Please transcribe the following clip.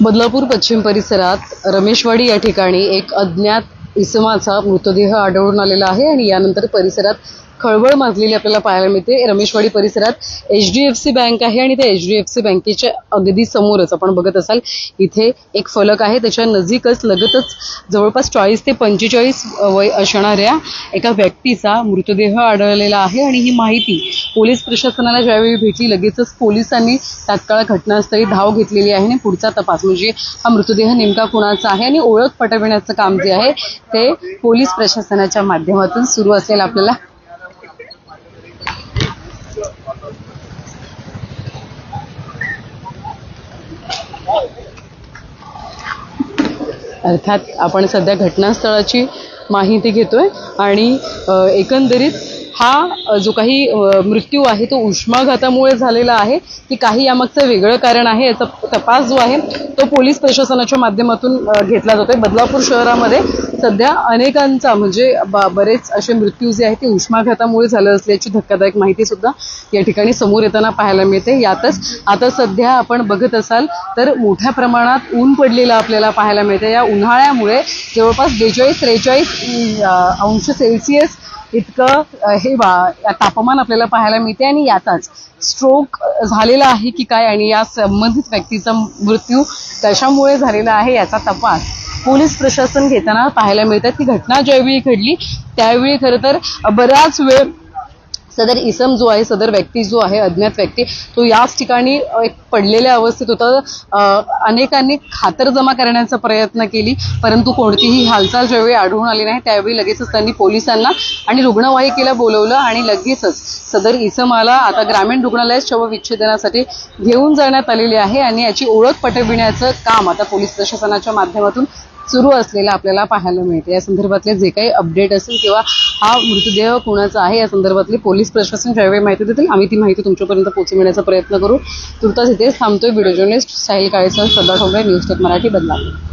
बदलापूर पश्चिम परिसरात रमेशवाडी या ठिकाणी एक अज्ञात इसमाचा मृतदेह आढळून आलेला आहे आणि यानंतर परिसरात खळबळ माजलेली आपल्याला पाहायला मिळते। रमेशवाडी परिसरात HDFC बँक आहे आणि त्या HDFC बँकेच्या अगदी समोरच आपण बघत असाल इथे एक फलक आहे, त्याच्या नजीकच लगतच जवळपास 40 ते 45 वय असणाऱ्या एका व्यक्तीचा मृतदेह आढळलेला आहे आणि ही माहिती पोलीस प्रशासनाला ज्यावेळी भेटली लगेचच पोलिसांनी तात्काळ घटनास्थळी धाव घेतलेली आहे आणि पुढचा तपास म्हणजे हा मृतदेह नेमका कुणाचा आहे आणि ओळख पटविण्याचं काम जे आहे ते पोलीस प्रशासनाच्या माध्यमातून सुरू असेल। आपल्याला अर्थात आपण सध्या घटनास्थळाची माहिती घेतोय आणि एकंदरीत हा जो काही मृत्यू आहे तो उष्माघातामुळे झालेला आहे की काही यामागचं वेगळं कारण आहे याचा तपास जो आहे तो पोलीस प्रशासनाच्या माध्यमातून घेतला जातोय। बदलापूर शहरामध्ये सध्या अनेकांचा म्हणजे बरेच असे मृत्यू जे आहेत ते उष्माघातामुळे झालं असल्याची धक्कादायक माहिती सुद्धा या ठिकाणी समोर येताना पाहायला मिळते। यातच आता सध्या आपण बघत असाल तर मोठ्या प्रमाणात ऊन पडलेलं आपल्याला पाहायला मिळते। या उन्हाळ्यामुळे जवळपास 42-43 अंश सेल्सिअस इतकं हे तापमान आपल्याला पाहायला मिळते आणि यातच स्ट्रोक झालेला आहे की काय आणि या संबंधित व्यक्तीचा मृत्यू कशामुळे झालेला आहे याचा तपास पोलीस प्रशासन घेताना पाहायला मिळतात। की घटना ज्यावेळी घडली त्यावेळी खरं तर बराच वेळ सदर इसम जो आहे सदर व्यक्ती जो आहे अज्ञात व्यक्ती तो याच ठिकाणी एक पडलेल्या अवस्थेत होता। अनेकांनी खातर जमा करण्याचा प्रयत्न केली परंतु कोणतीही हालचाल ज्यावेळी आढळून आली नाही त्यावेळी लगेचच त्यांनी पोलिसांना आणि रुग्णवाहिकेला बोलवलं आणि लगेचच सदर इसमाला आता ग्रामीण रुग्णालयात शवविच्छेदनासाठी घेऊन जाण्यात आलेले आहे आणि याची ओळख पटविण्याचं काम आता पोलीस प्रशासनाच्या माध्यमातून सुरू असलेला आपल्याला पाहायला मिळते। या संदर्भातले जे काही अपडेट असेल किंवा हा मृतदेह कोणाचा आहे या संदर्भातली पोलीस प्रशासन ज्यावेळी माहिती देतील आम्ही ती माहिती तुमच्यापर्यंत पोहोचविण्याचा प्रयत्न करू। तुर्तास इथेच थांबतोय। व्हिडिओ जर्नलिस्ट साहिल काळेसह श्रद्धा ठोंबरे, न्यूज टेक मराठी, बदलापूर।